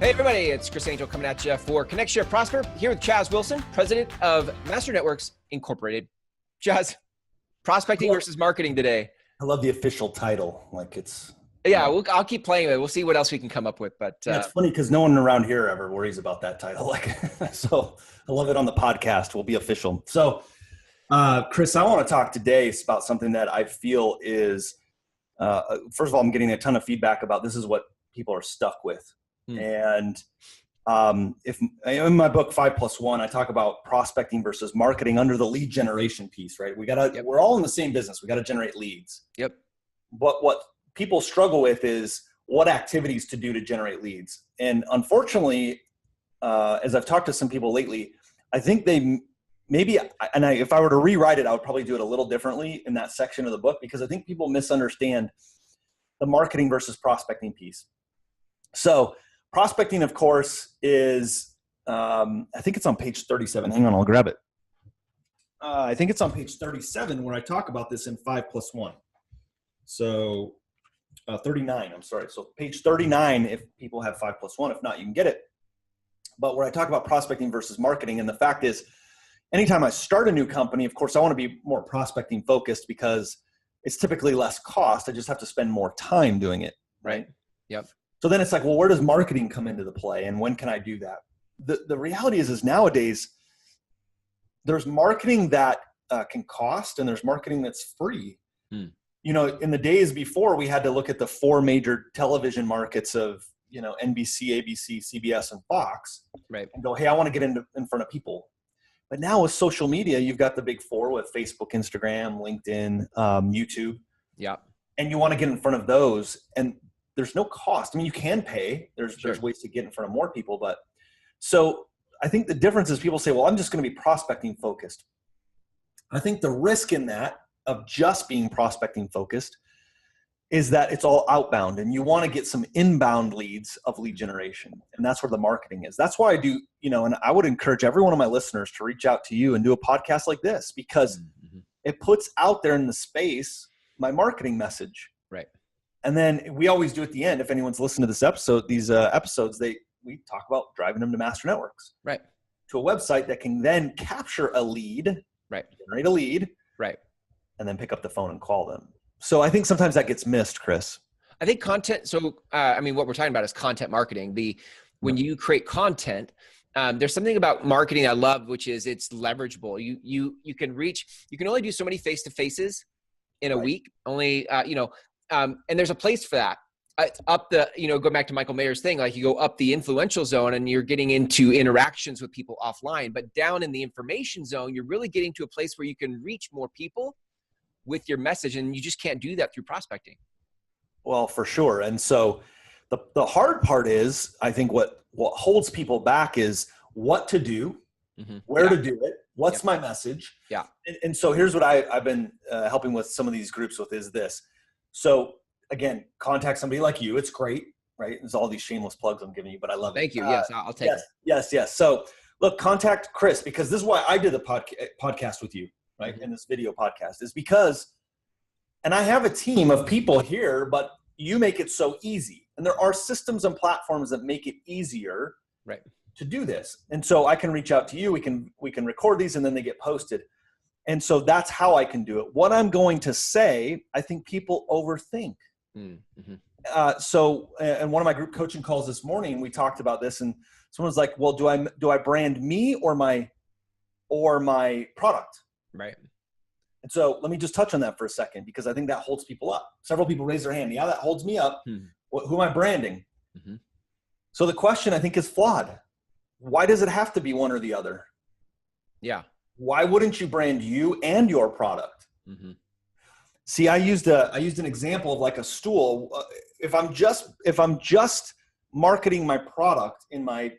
Hey everybody, it's Chris Angel coming at you for Connect, Share, Prosper, here with Chaz Wilson, president of Master Networks Incorporated. Chaz, prospecting versus marketing today. I love the official title. Like it's... Yeah, I'll keep playing with it. We'll see what else we can come up with. But yeah, it's funny because no one around here ever worries about that title. Like, so I love it on the podcast. We'll be official. So, Chris, I want to talk today about something that I feel is, first of all, I'm getting a ton of feedback about this is what people are stuck with. And if in my book 5+1, I talk about prospecting versus marketing under the lead generation piece, right? We're all in the same business. We got to generate leads. Yep. But what people struggle with is what activities to do to generate leads. And unfortunately, as I've talked to some people lately, I think if I were to rewrite it, I would probably do it a little differently in that section of the book, because I think people misunderstand the marketing versus prospecting piece. So prospecting, of course, is, I think it's on page 37. Hang on, I'll grab it. I think it's on page 37 where I talk about this in 5+1. So 39, I'm sorry. So page 39, if people have 5+1, if not, you can get it. But where I talk about prospecting versus marketing, and the fact is, anytime I start a new company, of course, I want to be more prospecting focused because it's typically less cost. I just have to spend more time doing it, right? Yep. So then it's like, well, where does marketing come into the play, and when can I do that? The reality is nowadays there's marketing that can cost, and there's marketing that's free. You know, in the days before, we had to look at the four major television markets of, you know, NBC, ABC, CBS, and Fox, right, and go, hey, I want to get in front of people. But now with social media, you've got the big four with Facebook, Instagram, LinkedIn, YouTube. Yeah. And you want to get in front of those, and there's no cost. I mean, you can pay. There's ways to get in front of more people. But so I think the difference is people say, well, I'm just going to be prospecting focused. I think the risk in that of just being prospecting focused is that it's all outbound, and you want to get some inbound leads of lead generation. And that's where the marketing is. That's why I do, you know, and I would encourage every one of my listeners to reach out to you and do a podcast like this, because it puts out there in the space my marketing message. Right. And then we always do at the end, if anyone's listened to this episode, these episodes, we talk about driving them to Master Networks. Right. To a website that can then capture a lead. Right. Generate a lead. Right. And then pick up the phone and call them. So I think sometimes that gets missed, Chris. I think content. So, I mean, what we're talking about is content marketing. When you create content, there's something about marketing I love, which is it's leverageable. You can only do so many face-to-faces in a week, only, and there's a place for that. Go back to Michael Mayer's thing, like you go up the influential zone and you're getting into interactions with people offline, but down in the information zone, you're really getting to a place where you can reach more people with your message, and you just can't do that through prospecting. Well, for sure. And so the hard part is, I think what holds people back is what to do, where to do it, what's my message. Yeah. And so here's what I've been helping with some of these groups with is this. So again, contact somebody like you. It's great, right? There's all these shameless plugs I'm giving you, but I love it. Thank you. Yes, I'll take it. Yes. So look, contact Chris, because this is why I did the podcast with you, right? In this video podcast is because, and I have a team of people here, but you make it so easy. And there are systems and platforms that make it easier to do this. And so I can reach out to you. We can record these and then they get posted. And so that's how I can do it. What I'm going to say, I think people overthink. So in one of my group coaching calls this morning, we talked about this, and someone's like, well, do I brand me or my product? Right. And so let me just touch on that for a second, because I think that holds people up. Several people raise their hand. Yeah, that holds me up. Who am I branding? So the question, I think, is flawed. Why does it have to be one or the other? Yeah. Why wouldn't you brand you and your product? See, I used an example of like a stool. If I'm just marketing my product in my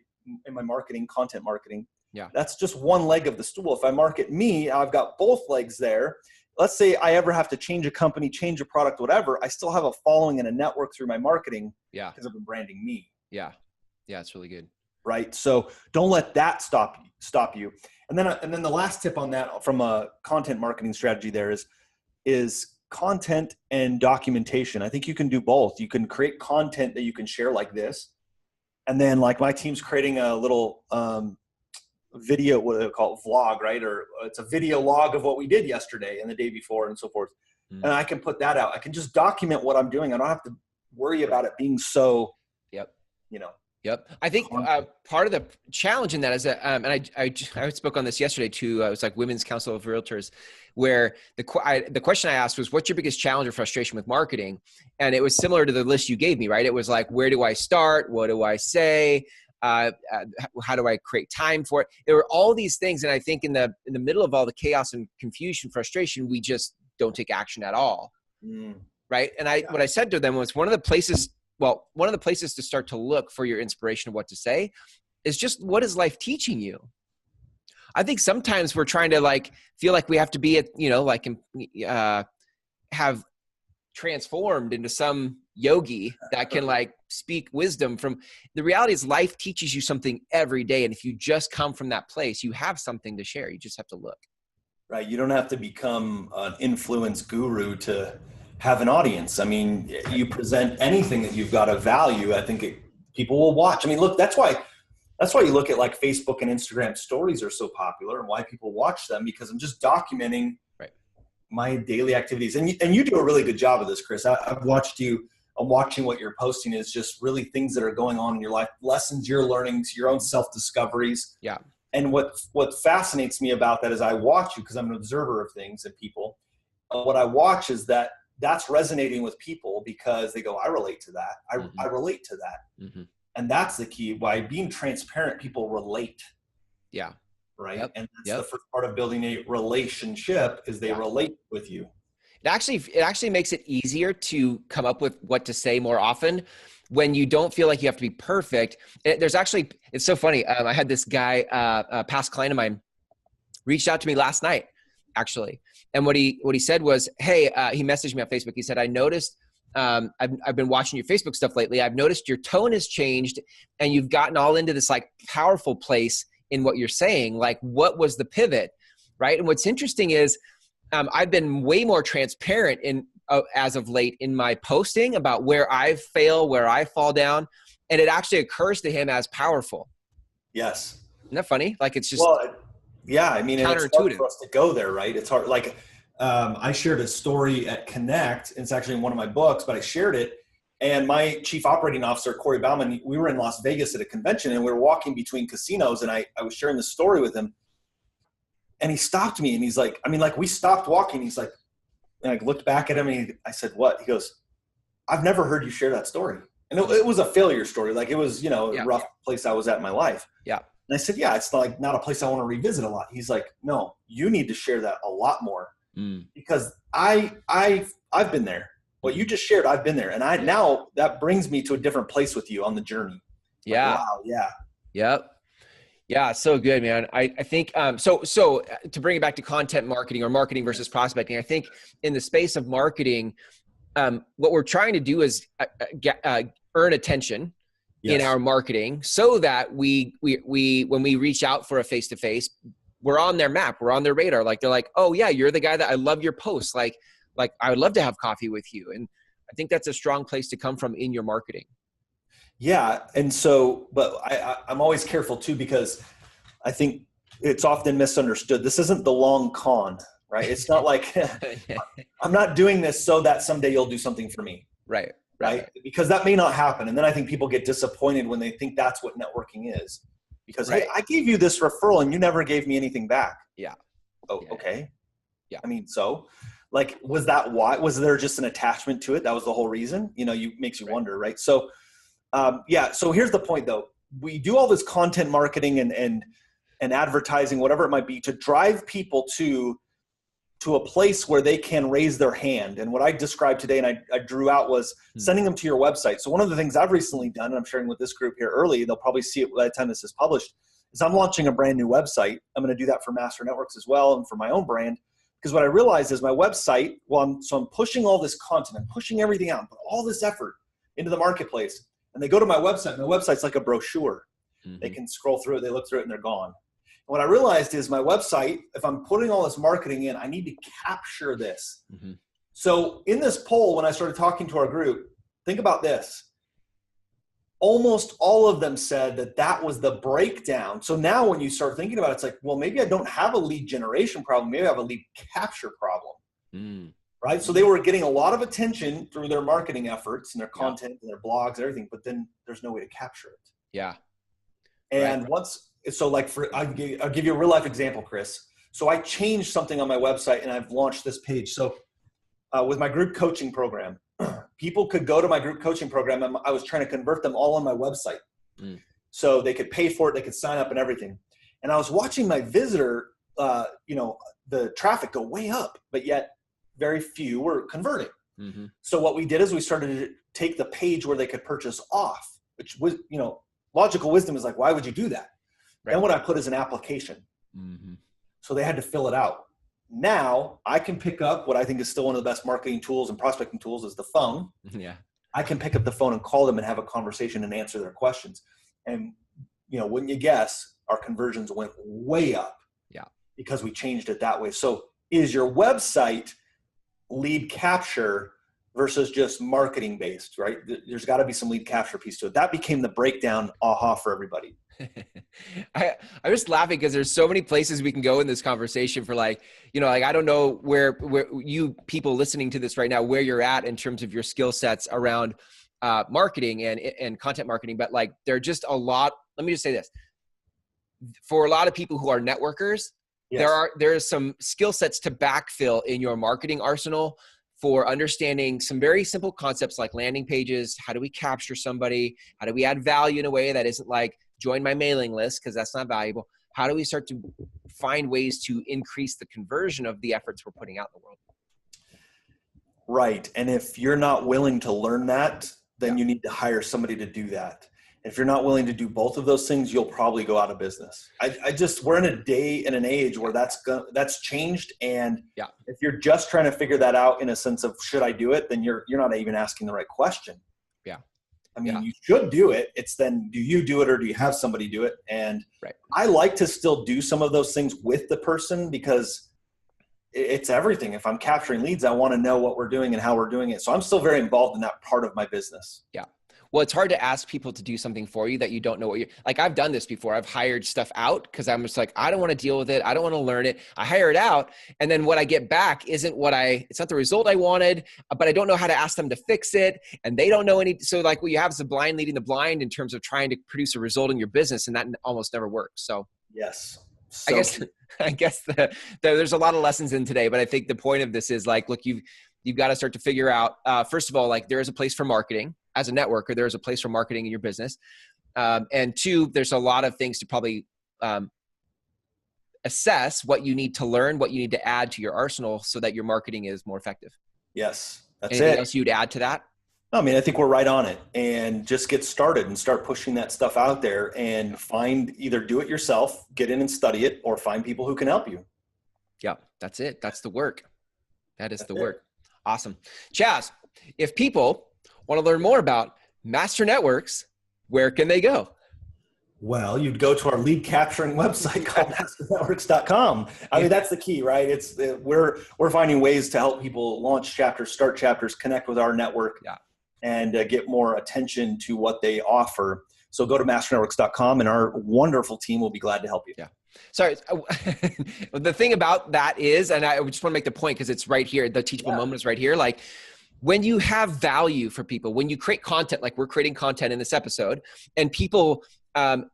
marketing, content marketing, that's just one leg of the stool. If I market me, I've got both legs there. Let's say I ever have to change a company, change a product, whatever, I still have a following and a network through my marketing because I've been branding me. Yeah. Yeah. It's really good. Right. So don't let that stop you. And then the last tip on that from a content marketing strategy there is content and documentation. I think you can do both. You can create content that you can share like this, And then like my team's creating a little video, what do they call it, vlog, right? Or it's a video log of what we did yesterday and the day before and so forth. And I can put that out. I can just document what I'm doing. I don't have to worry about it being so, you know. Yep. I think part of the challenge in that is that, and I spoke on this yesterday too. It was like Women's Council of Realtors, where the question I asked was, what's your biggest challenge or frustration with marketing? And it was similar to the list you gave me, right? It was like, where do I start? What do I say? How do I create time for it? There were all these things. And I think in the middle of all the chaos and confusion, frustration, we just don't take action at all. Right. And what I said to them was one of the places to start to look for your inspiration of what to say is just, what is life teaching you? I think sometimes we're trying to like, feel like we have to be have transformed into some yogi that can like speak wisdom from. The reality is life teaches you something every day. And if you just come from that place, you have something to share. You just have to look. Right. You don't have to become an influence guru to have an audience. I mean, you present anything that you've got a value. I think people will watch. I mean, look, that's why you look at like Facebook and Instagram stories are so popular and why people watch them, because I'm just documenting my daily activities. And you do a really good job of this, Chris. I've watched you. I'm watching what you're posting is just really things that are going on in your life, lessons you're learning, to your own self-discoveries. Yeah. And what fascinates me about that is I watch you because I'm an observer of things and people. What I watch is that's resonating with people because they go, I relate to that. I relate to that. Mm-hmm. And that's the key. By being transparent, people relate. Yeah. Right. Yep. And that's the first part of building a relationship is they relate with you. It actually makes it easier to come up with what to say more often when you don't feel like you have to be perfect. It's so funny. I had this guy, a past client of mine, reached out to me last night, actually. And what he said was, hey, he messaged me on Facebook. He said, I noticed, I've been watching your Facebook stuff lately. I've noticed your tone has changed and you've gotten all into this like powerful place in what you're saying. Like, what was the pivot? Right. And what's interesting is, I've been way more transparent as of late in my posting about where I fail, where I fall down. And it actually occurs to him as powerful. Yes. Isn't that funny? Like, it's just, yeah. I mean, it's hard for us to go there, right? It's hard. Like, I shared a story at Connect. It's actually in one of my books, but I shared it. And my chief operating officer, Corey Bauman, we were in Las Vegas at a convention and we were walking between casinos and I was sharing the story with him. And he stopped me and he's like, we stopped walking. He's like, and I looked back at him and I said, what? He goes, I've never heard you share that story. And it was a failure story. Like it was, a rough place I was at in my life. Yeah. And I said, yeah, it's like not a place I want to revisit a lot. He's like, no, you need to share that a lot more because I've been there. What you just shared, I've been there. And now that brings me to a different place with you on the journey. Yeah. Like, wow. Yeah. Yep. Yeah. So good, man. I think, so to bring it back to content marketing or marketing versus prospecting, I think in the space of marketing, what we're trying to do is earn attention in our marketing so that we when we reach out for a face-to-face, we're on their map, we're on their radar. Like they're like, oh yeah, you're the guy that I love your posts. Like I would love to have coffee with you. And I think that's a strong place to come from in your marketing. Yeah. And so, but I'm always careful too, because I think it's often misunderstood. This isn't the long con, right? It's not like I'm not doing this so that someday you'll do something for me. Right. Because that may not happen. And then I think people get disappointed when they think that's what networking is. Because, hey, I gave you this referral and you never gave me anything back. Yeah. Oh, yeah. Okay. Yeah. I mean, so like, was that why? Was there just an attachment to it? That was the whole reason? Makes you wonder, right? So, so here's the point though. We do all this content marketing and advertising, whatever it might be, to drive people to a place where they can raise their hand. And what I described today and I drew out was sending them to your website. So one of the things I've recently done, and I'm sharing with this group here early, they'll probably see it by the time this is published, is I'm launching a brand new website. I'm going to do that for Master Networks as well and for my own brand. Because what I realized is my website, I'm pushing all this content, I'm pushing everything out, put all this effort into the marketplace. And they go to my website, and my website's like a brochure. Mm-hmm. They can scroll through it, they look through it, and they're gone. And what I realized is my website, if I'm putting all this marketing in, I need to capture this. Mm-hmm. So in this poll, when I started talking to our group, think about this. almost all of them said that that was the breakdown. So now when you start thinking about it, it's like, well, maybe I don't have a lead generation problem. Maybe I have a lead capture problem, right? So they were getting a lot of attention through their marketing efforts and their content and their blogs and everything, but then there's no way to capture it. Yeah. And so like I'll give you a real life example, Chris. So I changed something on my website and I've launched this page. So with my group coaching program, people could go to my group coaching program and I was trying to convert them all on my website. So they could pay for it, they could sign up and everything. And I was watching my visitor, the traffic go way up, but yet very few were converting. So what we did is we started to take the page where they could purchase off, which was, logical wisdom is like, why would you do that? Then what I put is an application. So they had to fill it out. Now I can pick up what I think is still one of the best marketing tools and prospecting tools is the phone. Yeah. I can pick up the phone and call them and have a conversation and answer their questions. And, wouldn't you guess, our conversions went way up. Yeah. Because we changed it that way. So is your website lead capture versus just marketing based, right? There's got to be some lead capture piece to it. That became the breakdown aha for everybody. I'm just laughing because there's so many places we can go in this conversation for I don't know where you people listening to this right now, where you're at in terms of your skill sets around marketing and content marketing, but there are just a lot. Let me just say this. For a lot of people who are networkers, there is some skill sets to backfill in your marketing arsenal for understanding some very simple concepts like landing pages. How do we capture somebody? How do we add value in a way that isn't like join my mailing list, because that's not valuable? How do we start to find ways to increase the conversion of the efforts we're putting out in the world? Right. And if you're not willing to learn that, then you need to hire somebody to do that. If you're not willing to do both of those things, you'll probably go out of business. We're in a day and an age where that's changed. And if you're just trying to figure that out in a sense of should I do it, then you're not even asking the right question. Yeah. I mean, you should do it. It's then, do you do it or do you have somebody do it? And I like to still do some of those things with the person because it's everything. If I'm capturing leads, I want to know what we're doing and how we're doing it. So I'm still very involved in that part of my business. Yeah. Well, it's hard to ask people to do something for you that you don't know what you're like. I've done this before. I've hired stuff out because I'm just like, I don't want to deal with it. I don't want to learn it. I hire it out. And then what I get back isn't it's not the result I wanted, but I don't know how to ask them to fix it. And they don't know so what you have is the blind leading the blind in terms of trying to produce a result in your business. And that almost never works. So yes. So I guess there's a lot of lessons in today, but I think the point of this is look, you've got to start to figure out, first of all, there is a place for marketing. As a networker, there's a place for marketing in your business. And two, there's a lot of things to probably assess what you need to learn, what you need to add to your arsenal so that your marketing is more effective. Yes, that's Anything else you'd add to that? I mean, I think we're right on it, and just get started and start pushing that stuff out there and either do it yourself, get in and study it, or find people who can help you. Yeah, that's it. That's the work. That's the work. Awesome. Chaz, if people want to learn more about Master Networks, where can they go? Well, you'd go to our lead capturing website called masternetworks.com. I mean, that's the key, right? We're finding ways to help people launch chapters, start chapters, connect with our network, and get more attention to what they offer. So go to masternetworks.com and our wonderful team will be glad to help you. Yeah. Sorry. The thing about that is, and I just want to make the point because it's right here, the teachable moment is right here. When you have value for people, when you create content, like we're creating content in this episode, and people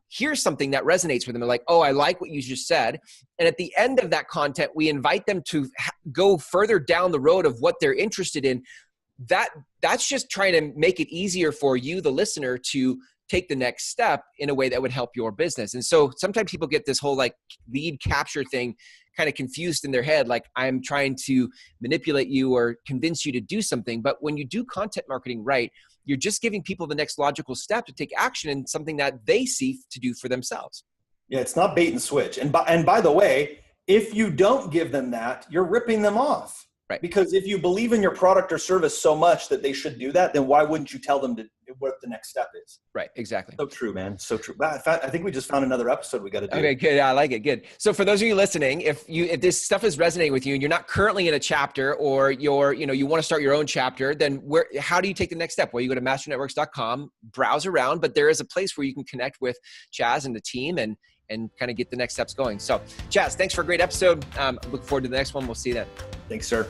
hear something that resonates with them, they're like, oh, I like what you just said. And at the end of that content, we invite them to go further down the road of what they're interested in. That's just trying to make it easier for you, the listener, to take the next step in a way that would help your business. And so sometimes people get this whole lead capture thing kind of confused in their head. I'm trying to manipulate you or convince you to do something. But when you do content marketing right, you're just giving people the next logical step to take action in something that they see to do for themselves. Yeah, it's not bait and switch. And by the way, if you don't give them that, you're ripping them off. Right. Because if you believe in your product or service so much that they should do that, then why wouldn't you tell them what the next step is. Right. Exactly. So true, man. So true. But I think we just found another episode we got to do. Okay, good. I like it. Good. So for those of you listening, if this stuff is resonating with you and you're not currently in a chapter, or you want to start your own chapter, then how do you take the next step? Well, you go to masternetworks.com, browse around, but there is a place where you can connect with Chaz and the team and kind of get the next steps going. So Chaz, thanks for a great episode. Look forward to the next one. We'll see you then. Thanks, sir.